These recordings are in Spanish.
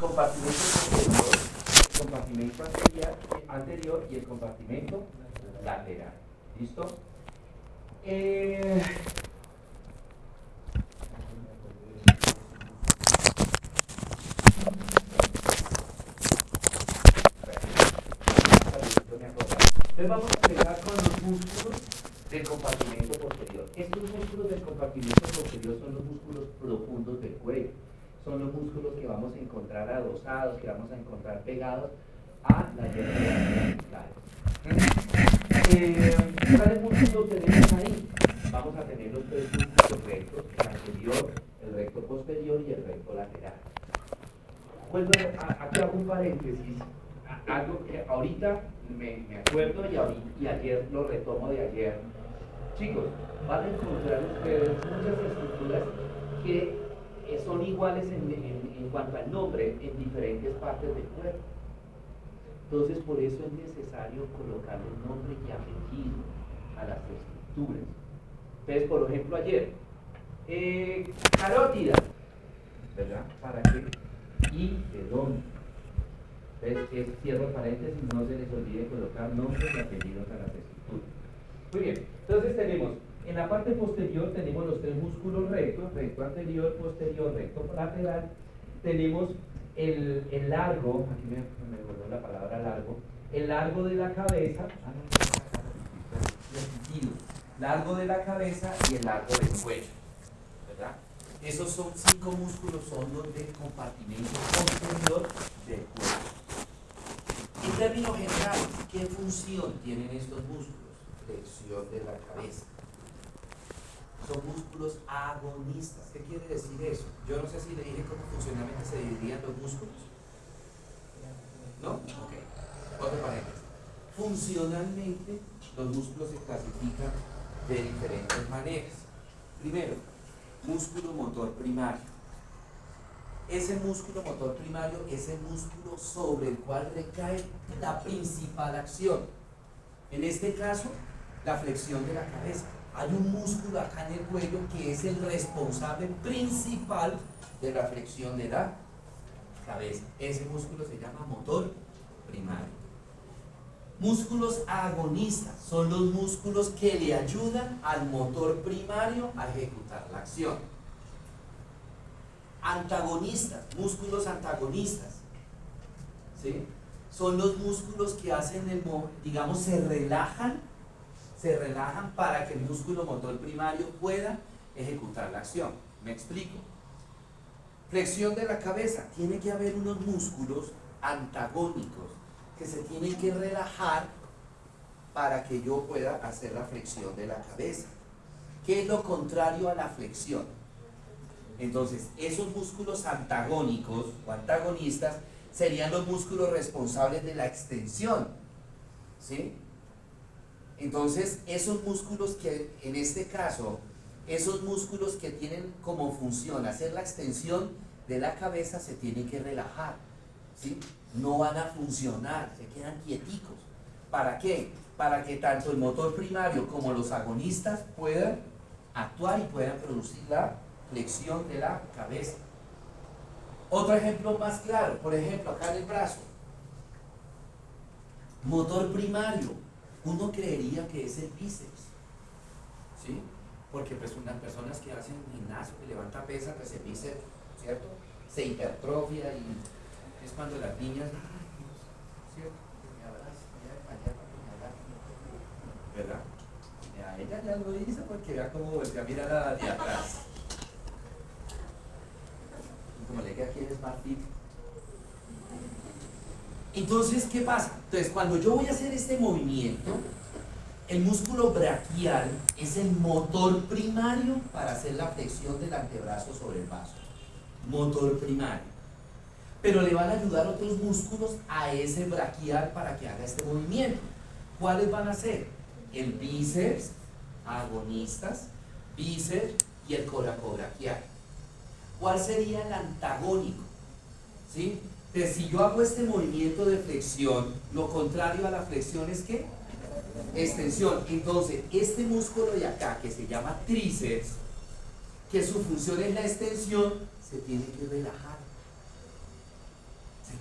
compartimento posterior, el compartimento anterior y el compartimento lateral. ¿Listo? Entonces vamos a empezar con los músculos del compartimento posterior. Estos músculos del compartimento posterior son los músculos profundos del cuello. Son los músculos que vamos a encontrar adosados, que vamos a encontrar pegados a la vértebra muscular. ¿Cuáles músculos tenemos ahí? Vamos a tener los tres músculos rectos, el anterior, el recto posterior y el recto lateral. Vuelvo aquí hago un paréntesis, algo que ahorita me acuerdo y ayer lo retomo de ayer. Chicos, van a encontrar ustedes muchas estructuras que son iguales en cuanto al nombre en diferentes partes del cuerpo. Entonces, por eso es necesario colocarle nombre y apellido a las estructuras. Entonces, por ejemplo, ayer, carótida, ¿verdad? ¿Para qué? ¿Y de dónde? Entonces, cierro paréntesis, no se les olvide colocar nombres y apellidos a las estructuras. Muy bien, entonces tenemos, en la parte posterior tenemos los tres músculos rectos, recto anterior, posterior, recto lateral. Tenemos el largo, aquí me volvió la palabra largo, el largo de la cabeza, largo de la cabeza y el largo del cuello, ¿verdad? Esos son 5 músculos, son los del compartimento posterior del cuello. En términos generales, ¿qué función tienen estos músculos? Flexión de la cabeza. Son músculos agonistas. ¿Qué quiere decir eso? Yo no sé si le dije cómo funcionalmente se dividían los músculos. ¿No? Ok. Otro paréntesis. Funcionalmente, los músculos se clasifican de diferentes maneras. Primero, músculo motor primario. Ese músculo motor primario es el músculo sobre el cual recae la principal acción. En este caso, la flexión de la cabeza. Hay un músculo acá en el cuello que es el responsable principal de la flexión de la cabeza. Ese músculo se llama motor primario. Músculos agonistas son los músculos que le ayudan al motor primario a ejecutar la acción. Antagonistas, músculos antagonistas, ¿sí? Son los músculos que hacen digamos, se relajan para que el músculo motor primario pueda ejecutar la acción. ¿Me explico? Flexión de la cabeza. Tiene que haber unos músculos antagónicos que se tienen que relajar para que yo pueda hacer la flexión de la cabeza. ¿Qué es lo contrario a la flexión? Entonces, esos músculos antagónicos o antagonistas serían los músculos responsables de la extensión, ¿sí? Entonces, esos músculos que, en este caso, esos músculos que tienen como función hacer la extensión de la cabeza se tienen que relajar, ¿sí? No van a funcionar, se quedan quieticos. ¿Para qué? Para que tanto el motor primario como los agonistas puedan actuar y puedan producir la flexión de la cabeza. Otro ejemplo más claro, por ejemplo, acá en el brazo. Motor primario, uno creería que es el bíceps, ¿sí? Porque pues unas personas que hacen gimnasio, que levantan pesas, pues el bíceps, ¿cierto? Se hipertrofia y es cuando las niñas, ¿cierto? Que me abrazan, allá para que me abrazan, ¿verdad? A ella ya lo hizo porque vea cómo voltea a mirar a de atrás. Y como le queda aquí el Smart Fit. Entonces, ¿qué pasa? Entonces, cuando yo voy a hacer este movimiento, el músculo braquial es el motor primario para hacer la flexión del antebrazo sobre el vaso. Motor primario. Pero le van a ayudar otros músculos a ese braquial para que haga este movimiento. ¿Cuáles van a ser? El bíceps, agonistas, bíceps y el coracobraquial. ¿Cuál sería el antagónico? ¿Sí? Entonces, si yo hago este movimiento de flexión, lo contrario a la flexión es ¿qué? Extensión. Entonces, este músculo de acá, que se llama tríceps, que su función es la extensión, se tiene que relajar.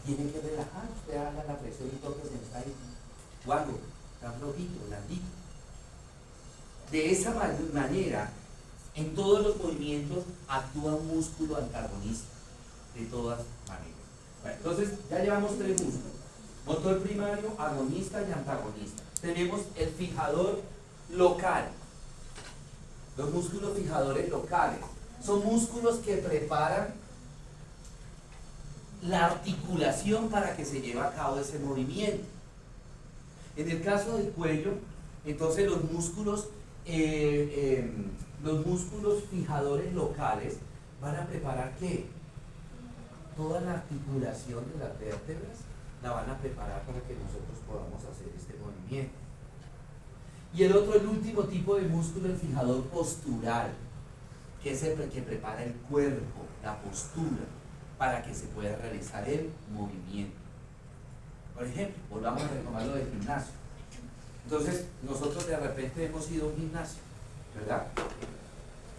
tiene que relajar. Usted haga la flexión y toque, se está ahí guango, tan flojito, blandito. De esa manera, en todos los movimientos actúa un músculo antagonista, de todas maneras. Bueno, entonces ya llevamos 3 músculos: motor primario, agonista y antagonista. Tenemos el fijador local. Los músculos fijadores locales son músculos que preparan la articulación para que se lleve a cabo ese movimiento. En el caso del cuello, entonces los músculos fijadores locales van a preparar ¿qué? Toda la articulación de las vértebras la van a preparar para que nosotros podamos hacer este movimiento. Y el último tipo de músculo, el fijador postural, que es el que prepara el cuerpo, la postura, para que se pueda realizar el movimiento. Por ejemplo, volvamos a retomar lo del gimnasio. Entonces, nosotros de repente hemos ido a un gimnasio, ¿verdad?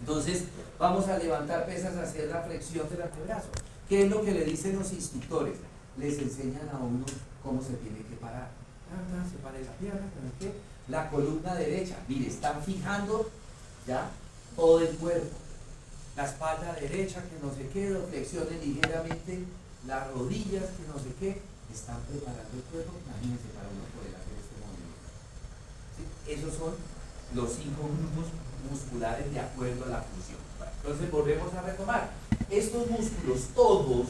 Entonces, vamos a levantar pesas, a hacer la flexión del antebrazo. ¿Qué es lo que le dicen los instructores? Les enseñan a uno cómo se tiene que parar. Se para la pierna, ¿qué? La columna derecha. Mire, están fijando ya todo el cuerpo. La espalda derecha, que no sé qué, flexionen ligeramente las rodillas, que no sé qué. Están preparando el cuerpo, imagínense, para uno poder hacer este movimiento. ¿Sí? Esos son los 5 grupos musculares de acuerdo a la función. Bueno, entonces volvemos a retomar. Estos músculos, todos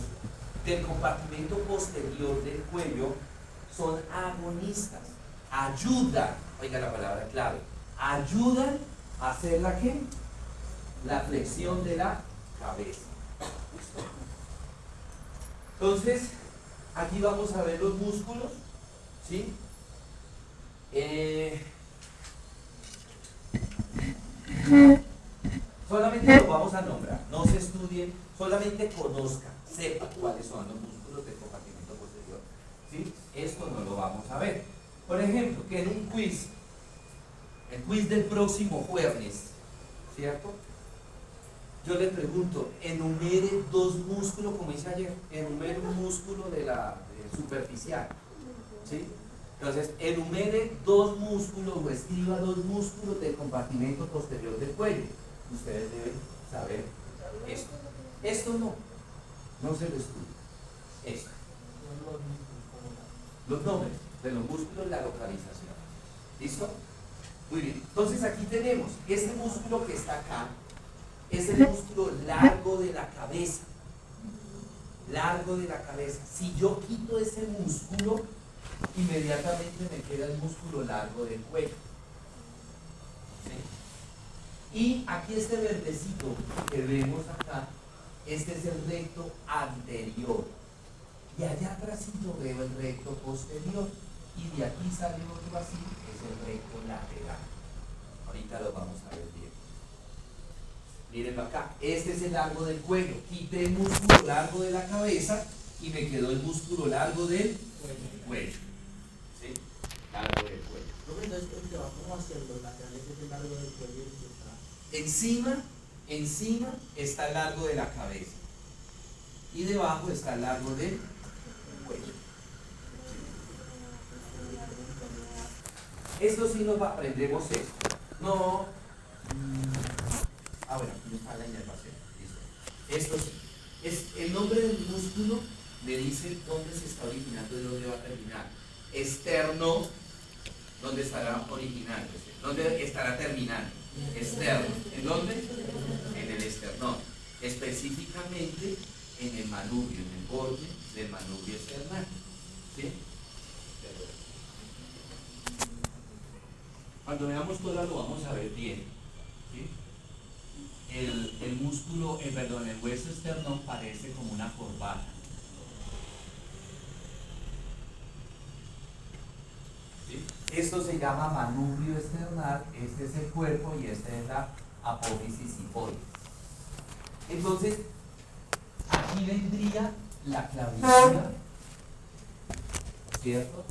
del compartimento posterior del cuello, son agonistas. Ayudan, oiga la palabra clave, ayudan a hacer la ¿qué? La flexión de la cabeza. ¿Listo? Entonces, aquí vamos a ver los músculos, ¿sí? Solamente los vamos a nombrar, no se estudien, solamente conozcan, sepan cuáles son los músculos del compartimento posterior, ¿sí? Esto no lo vamos a ver. Por ejemplo, que en un quiz, el quiz del próximo jueves, ¿cierto? Yo le pregunto, enumere 2 músculos, como hice ayer, enumere un músculo de la superficial, ¿sí? Entonces, enumere 2 músculos o escriba 2 músculos del compartimento posterior del cuello. Ustedes deben saber esto. Esto no se lo estudia. Esto. Los nombres de los músculos y la localización. ¿Listo? Muy bien. Entonces aquí tenemos este músculo que está acá. Es el músculo largo de la cabeza. Largo de la cabeza. Si yo quito ese músculo, inmediatamente me queda el músculo largo del cuello. ¿Sí? Y aquí este verdecito que vemos acá, este es el recto anterior. Y allá atrásito veo el recto posterior. Y de aquí sale otro así, es el recto lateral. Ahorita lo vamos a ver bien. Mírenlo acá, este es el largo del cuello. Quité el músculo largo de la cabeza y me quedó el músculo largo del cuello. ¿Sí? Largo del cuello. Entonces, el que va como hacia los laterales es el largo del cuello y el que está. Encima está el largo de la cabeza. Y debajo está el largo del cuello. Esto sí nos aprendemos esto. No. Bueno, aquí está la inervación. Listo. Esto sí. Es el nombre del músculo me dice dónde se está originando y dónde va a terminar. Externo, ¿dónde estará originando? ¿Dónde estará terminando? Externo. ¿En dónde? En el esternón. Específicamente en el manubrio, en el borde del manubrio external. ¿Sí? Cuando veamos todo lo vamos a ver bien. ¿Sí? El músculo, el hueso externo parece como una corbata. ¿Sí? Esto se llama manubrio external, este es el cuerpo y esta es la apófisis sifoides. Entonces, aquí vendría la clavícula, ¿cierto?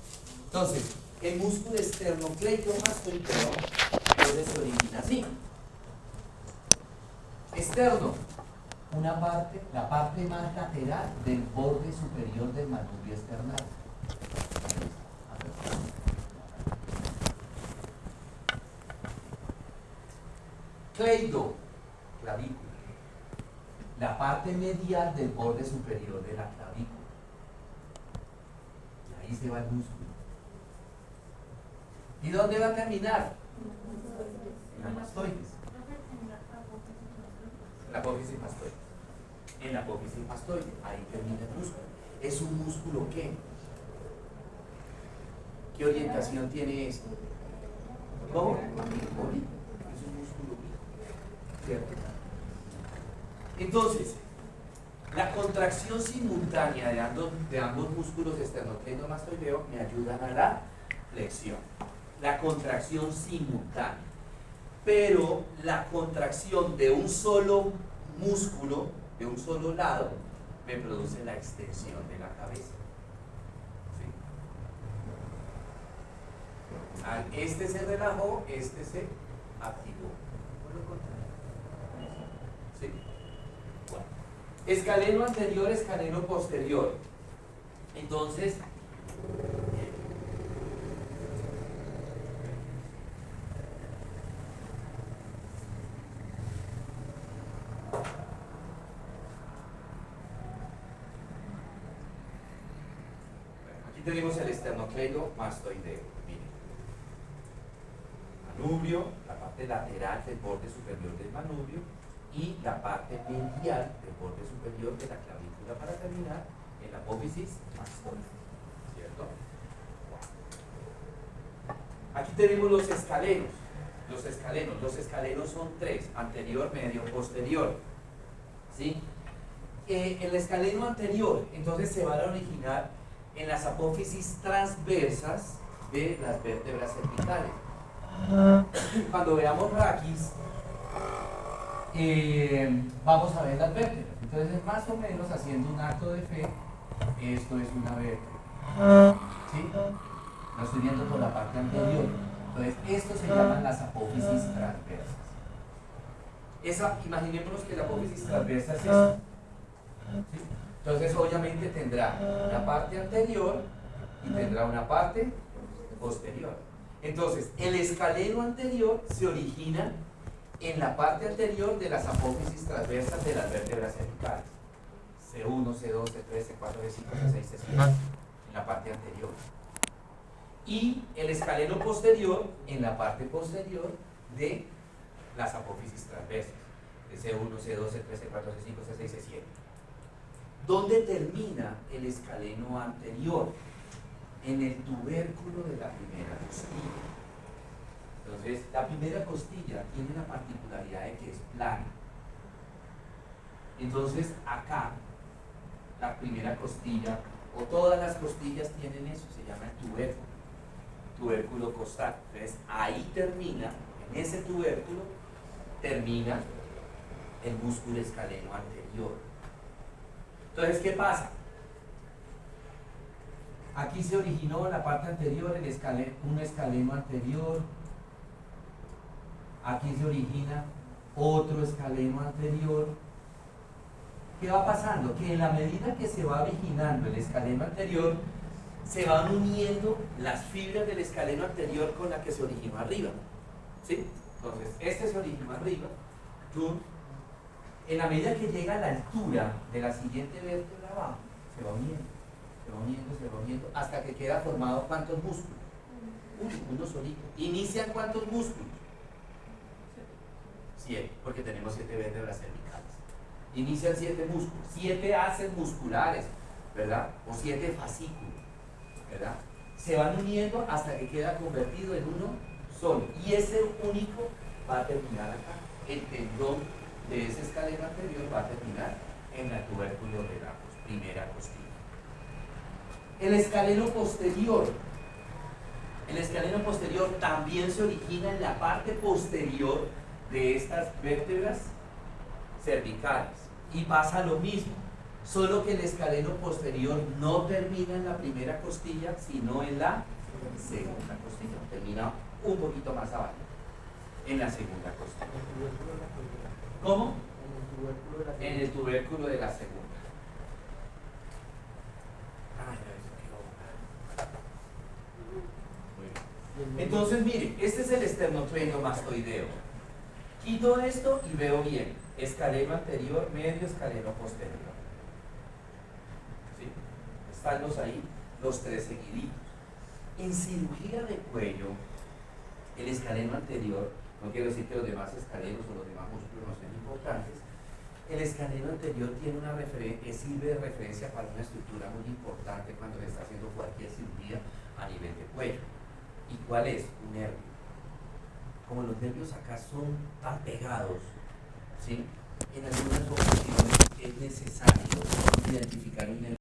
Entonces, el músculo esternocleidomastoideo entonces se origina así. Externo, la parte más lateral del borde superior del manubrio esternal. Cleido, clavícula. La parte medial del borde superior de la clavícula. Y ahí se va el músculo. ¿Y dónde va a terminar? En la mastoides. La apófisis mastoide. En la apófisis mastoide, ahí termina el músculo. ¿Es un músculo qué? ¿Qué orientación tiene esto? ¿Cómo? Oblicuo. Es un músculo oblicuo, ¿cierto? Entonces, la contracción simultánea de ambos músculos esternocleidomastoideo me ayudan a la flexión. La contracción simultánea. Pero la contracción de un solo músculo, de un solo lado, me produce la extensión de la cabeza. ¿Sí? Este se relajó, este se activó. ¿Sí? Bueno. Escaleno anterior, escaleno posterior. Entonces, tenemos el esternocleidomastoideo. Miren. Manubrio, la parte lateral del borde superior del manubrio y la parte medial del borde superior de la clavícula para terminar en la apófisis mastoide. ¿Cierto? Aquí tenemos los escalenos. Los escalenos son tres: anterior, medio, posterior. ¿Sí? El escaleno anterior, entonces, se va a originar en las apófisis transversas de las vértebras cervicales. Cuando veamos raquis, vamos a ver las vértebras. Entonces, más o menos, haciendo un acto de fe, esto es una vértebra. ¿Sí? Lo estoy viendo por la parte anterior. Entonces, esto se llaman las apófisis transversas. Imaginémonos que la apófisis transversa es esta. ¿Sí? Entonces, obviamente tendrá una parte anterior y tendrá una parte posterior. Entonces, el escaleno anterior se origina en la parte anterior de las apófisis transversas de las vértebras cervicales. C1, C2, C3, C4, C5, C6, C7. En la parte anterior. Y el escaleno posterior en la parte posterior de las apófisis transversas. De C1, C2, C3, C4, C5, C6, C7. ¿Dónde termina el escaleno anterior? En el tubérculo de la primera costilla. Entonces, la primera costilla tiene la particularidad de que es plana. Entonces, acá, la primera costilla, o todas las costillas tienen eso, se llama el tubérculo costal. Entonces, ahí termina, en ese tubérculo, termina el músculo escaleno anterior. Entonces, ¿qué pasa? Aquí se originó en la parte anterior un escaleno anterior. Aquí se origina otro escaleno anterior. ¿Qué va pasando? Que en la medida que se va originando el escaleno anterior, se van uniendo las fibras del escaleno anterior con la que se originó arriba. ¿Sí? Entonces, este se originó arriba. En la medida que llega a la altura de la siguiente vértebra abajo, se va uniendo, hasta que queda formado ¿cuántos músculos? Uno solito. ¿Inician cuántos músculos? 7, porque tenemos 7 vértebras cervicales. Inician 7 músculos, 7 haces musculares, ¿verdad? O 7 fascículos, ¿verdad? Se van uniendo hasta que queda convertido en uno solo. Y ese único va a terminar acá. El tendón de ese escaleno anterior va a terminar en el tubérculo de la primera costilla. El escaleno posterior también se origina en la parte posterior de estas vértebras cervicales y pasa lo mismo, solo que el escaleno posterior no termina en la primera costilla, sino en la segunda costilla, termina un poquito más abajo, en la segunda costilla. ¿Cómo? tubérculo de la En el tubérculo de la segunda. Ay, eso quedó mal. Muy bien. Entonces, mire, este es el esternocleidomastoideo. Quito esto y veo bien. Escaleno anterior, medio, escaleno posterior. ¿Sí? Están ahí, los tres seguiditos. En cirugía de cuello, el escaleno anterior, no quiero decir que los demás escalenos o los demás músculos no sean importantes, el escaleno anterior tiene una sirve de referencia para una estructura muy importante cuando se está haciendo cualquier cirugía a nivel de cuello. ¿Y cuál es? Un nervio. Como los nervios acá son tan pegados, ¿sí? En algunas ocasiones es necesario identificar un nervio